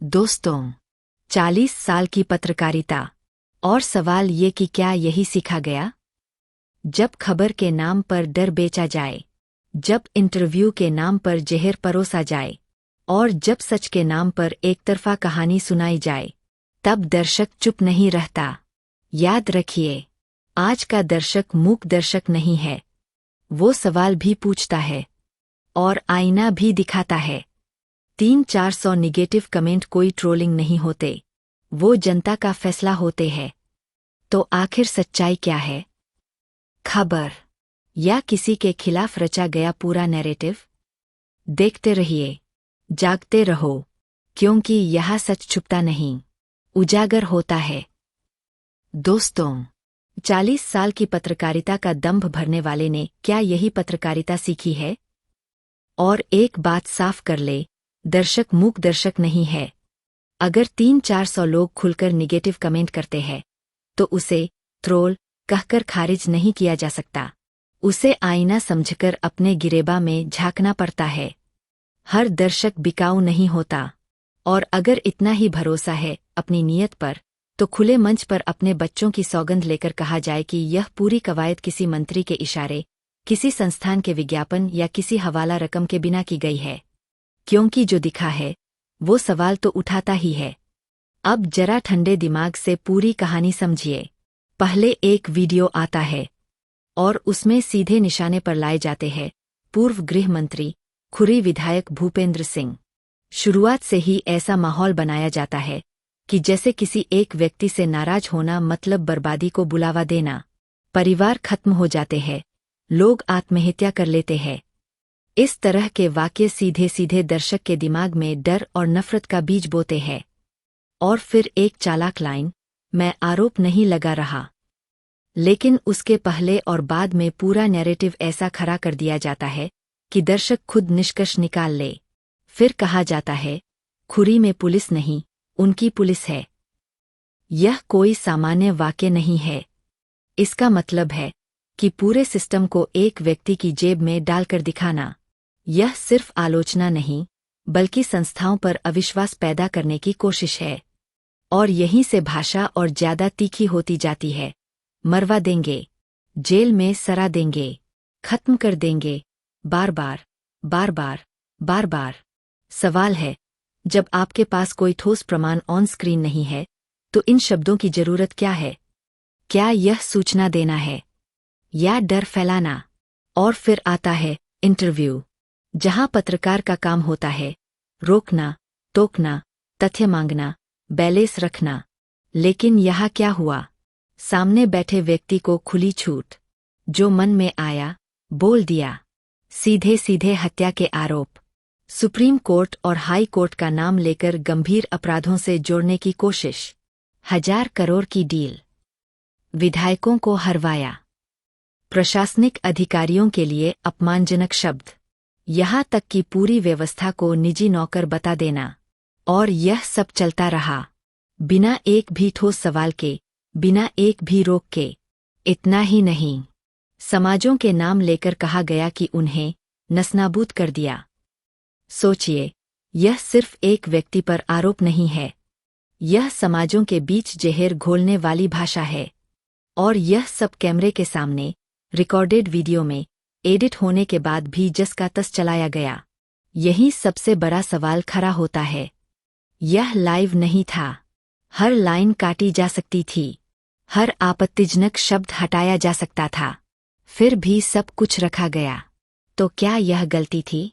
दोस्तों, 40 साल की पत्रकारिता और सवाल ये कि क्या यही सीखा गया? जब खबर के नाम पर डर बेचा जाए, जब इंटरव्यू के नाम पर जहर परोसा जाए और जब सच के नाम पर एकतरफा कहानी सुनाई जाए, तब दर्शक चुप नहीं रहता। याद रखिए, आज का दर्शक मूक दर्शक नहीं है। वो सवाल भी पूछता है और आईना भी दिखाता है। 300-400 निगेटिव कमेंट कोई ट्रोलिंग नहीं होते, वो जनता का फैसला होते हैं। तो आखिर सच्चाई क्या है? खबर या किसी के खिलाफ रचा गया पूरा नैरेटिव? देखते रहिए, जागते रहो, क्योंकि यह सच छुपता नहीं, उजागर होता है। दोस्तों, 40 साल की पत्रकारिता का दंभ भरने वाले ने क्या यही पत्रकारिता सीखी है? और एक बात साफ कर ले, दर्शक मूक दर्शक नहीं है। अगर 300-400 लोग खुलकर निगेटिव कमेंट करते हैं, तो उसे ट्रोल कहकर खारिज नहीं किया जा सकता। उसे आईना समझकर अपने गिरेबा में झांकना पड़ता है। हर दर्शक बिकाऊ नहीं होता। और अगर इतना ही भरोसा है अपनी नीयत पर, तो खुले मंच पर अपने बच्चों की सौगंध लेकर कहा जाए कि यह पूरी कवायद किसी मंत्री के इशारे, किसी संस्थान के विज्ञापन या किसी हवाला रकम के बिना की गई है। क्योंकि जो दिखा है, वो सवाल तो उठाता ही है। अब जरा ठंडे दिमाग से पूरी कहानी समझिए। पहले एक वीडियो आता है और उसमें सीधे निशाने पर लाए जाते हैं पूर्व गृह मंत्री, खुरी विधायक भूपेंद्र सिंह। शुरुआत से ही ऐसा माहौल बनाया जाता है कि जैसे किसी एक व्यक्ति से नाराज होना मतलब बर्बादी को बुलावा देना। परिवार खत्म हो जाते हैं, लोग आत्महत्या कर लेते हैं। इस तरह के वाक्य सीधे सीधे दर्शक के दिमाग में डर और नफरत का बीज बोते हैं। और फिर एक चालाक लाइन, मैं आरोप नहीं लगा रहा। लेकिन उसके पहले और बाद में पूरा नैरेटिव ऐसा खड़ा कर दिया जाता है कि दर्शक खुद निष्कर्ष निकाल ले। फिर कहा जाता है, खुरी में पुलिस नहीं, उनकी पुलिस है। यह कोई सामान्य वाक्य नहीं है। इसका मतलब है कि पूरे सिस्टम को एक व्यक्ति की जेब में डालकर दिखाना। यह सिर्फ आलोचना नहीं, बल्कि संस्थाओं पर अविश्वास पैदा करने की कोशिश है। और यहीं से भाषा और ज्यादा तीखी होती जाती है। मरवा देंगे, जेल में सरा देंगे, खत्म कर देंगे, बार बार, बार बार, बार बार। सवाल है, जब आपके पास कोई ठोस प्रमाण ऑन स्क्रीन नहीं है, तो इन शब्दों की जरूरत क्या है? क्या यह सूचना देना है या डर फैलाना? और फिर आता है इंटरव्यू, जहां पत्रकार का काम होता है रोकना, टोकना, तथ्य मांगना, बैलेंस रखना। लेकिन यहाँ क्या हुआ? सामने बैठे व्यक्ति को खुली छूट, जो मन में आया बोल दिया। सीधे सीधे हत्या के आरोप, सुप्रीम कोर्ट और हाई कोर्ट का नाम लेकर गंभीर अपराधों से जोड़ने की कोशिश, 1000 करोड़ की डील, विधायकों को हरवाया, प्रशासनिक अधिकारियों के लिए अपमानजनक शब्द, यहाँ तक कि पूरी व्यवस्था को निजी नौकर बता देना। और यह सब चलता रहा, बिना एक भी ठोस सवाल के, बिना एक भी रोक के। इतना ही नहीं, समाजों के नाम लेकर कहा गया कि उन्हें नस्नाबूद कर दिया। सोचिए, यह सिर्फ एक व्यक्ति पर आरोप नहीं है, यह समाजों के बीच जहर घोलने वाली भाषा है। और यह सब कैमरे के सामने, रिकॉर्डेड वीडियो में, एडिट होने के बाद भी जस का तस चलाया गया। यही सबसे बड़ा सवाल खड़ा होता है। यह लाइव नहीं था। हर लाइन काटी जा सकती थी, हर आपत्तिजनक शब्द हटाया जा सकता था, फिर भी सब कुछ रखा गया। तो क्या यह गलती थी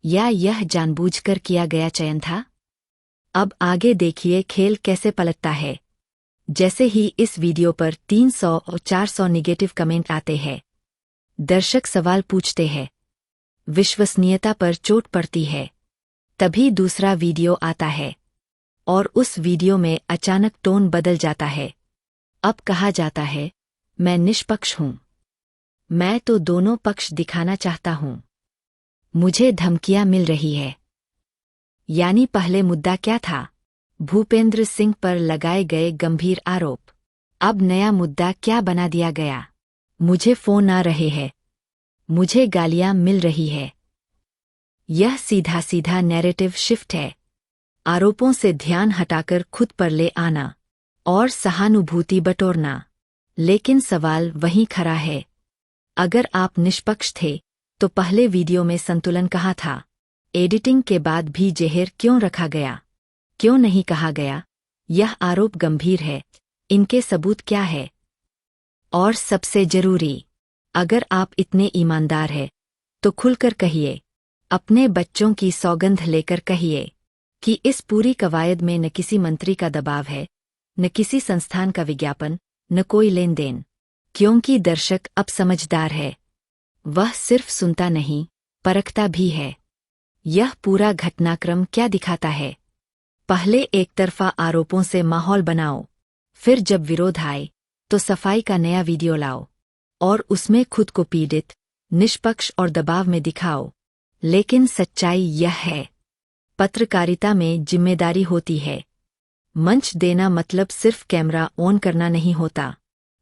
या यह जानबूझकर किया गया चयन था? अब आगे देखिए खेल कैसे पलटता है। जैसे ही इस वीडियो पर 300 और 400 निगेटिव कमेंट आते हैं, दर्शक सवाल पूछते हैं, विश्वसनीयता पर चोट पड़ती है। तभी दूसरा वीडियो आता है और उस वीडियो में अचानक टोन बदल जाता है। अब कहा जाता है, मैं निष्पक्ष हूं, मैं तो दोनों पक्ष दिखाना चाहता हूं, मुझे धमकियां मिल रही है। यानी पहले मुद्दा क्या था? भूपेंद्र सिंह पर लगाए गए गंभीर आरोप। अब नया मुद्दा क्या बना दिया गया? मुझे फोन आ रहे हैं, मुझे गालियां मिल रही है। यह सीधा सीधा नैरेटिव शिफ्ट है। आरोपों से ध्यान हटाकर खुद पर ले आना और सहानुभूति बटोरना। लेकिन सवाल वहीं खड़ा है, अगर आप निष्पक्ष थे तो पहले वीडियो में संतुलन कहाँ था? एडिटिंग के बाद भी जहर क्यों रखा गया? क्यों नहीं कहा गया यह आरोप गंभीर है, इनके सबूत क्या है? और सबसे जरूरी, अगर आप इतने ईमानदार हैं तो खुलकर कहिए, अपने बच्चों की सौगंध लेकर कहिए कि इस पूरी कवायद में न किसी मंत्री का दबाव है, न किसी संस्थान का विज्ञापन, न कोई लेन देन। क्योंकि दर्शक अब समझदार है, वह सिर्फ सुनता नहीं, परखता भी है। यह पूरा घटनाक्रम क्या दिखाता है? पहले एक तरफा आरोपों से माहौल बनाओ, फिर जब विरोध आए तो सफाई का नया वीडियो लाओ और उसमें खुद को पीड़ित, निष्पक्ष और दबाव में दिखाओ। लेकिन सच्चाई यह है, पत्रकारिता में जिम्मेदारी होती है। मंच देना मतलब सिर्फ कैमरा ऑन करना नहीं होता।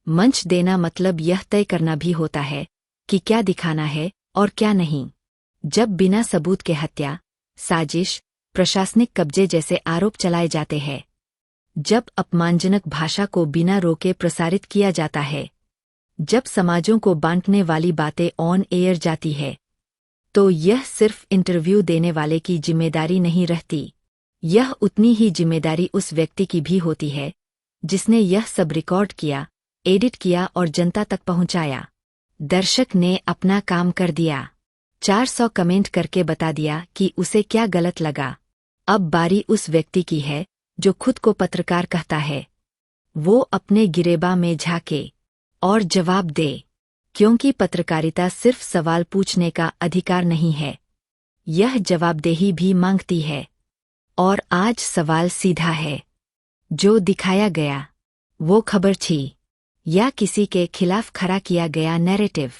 मंच देना मतलब यह तय करना भी होता है कि क्या दिखाना है और क्या नहीं। जब बिना सबूत के हत्या, साजिश, प्रशासनिक कब्जे जैसे आरोप चलाए जाते हैं, जब अपमानजनक भाषा को बिना रोके प्रसारित किया जाता है, जब समाजों को बांटने वाली बातें ऑन एयर जाती है, तो यह सिर्फ इंटरव्यू देने वाले की जिम्मेदारी नहीं रहती। यह उतनी ही जिम्मेदारी उस व्यक्ति की भी होती है जिसने यह सब रिकॉर्ड किया, एडिट किया और जनता तक पहुंचाया। दर्शक ने अपना काम कर दिया, 400 कमेंट करके बता दिया कि उसे क्या गलत लगा। अब बारी उस व्यक्ति की है जो खुद को पत्रकार कहता है। वो अपने गिरेबा में झांके और जवाब दे, क्योंकि पत्रकारिता सिर्फ सवाल पूछने का अधिकार नहीं है, यह जवाबदेही भी मांगती है। और आज सवाल सीधा है, जो दिखाया गया वो खबर थी या किसी के खिलाफ खड़ा किया गया नैरेटिव?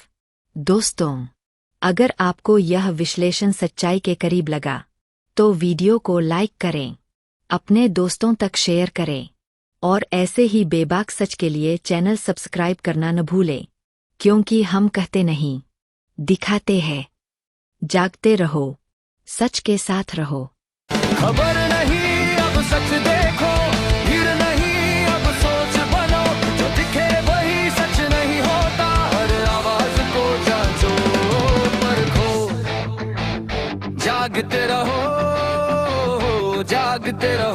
दोस्तों, अगर आपको यह विश्लेषण सच्चाई के करीब लगा तो वीडियो को लाइक करें, अपने दोस्तों तक शेयर करें और ऐसे ही बेबाक सच के लिए चैनल सब्सक्राइब करना न भूलें, क्योंकि हम कहते नहीं, दिखाते हैं। जागते रहो, सच के साथ रहो। खबर नहीं अब सच देखो, भीड़ नहीं अब सोच बनो, जो दिखे वही सच नहीं होता, हर आवाज को जांचो परखो। जागते रहो, जागते रहो।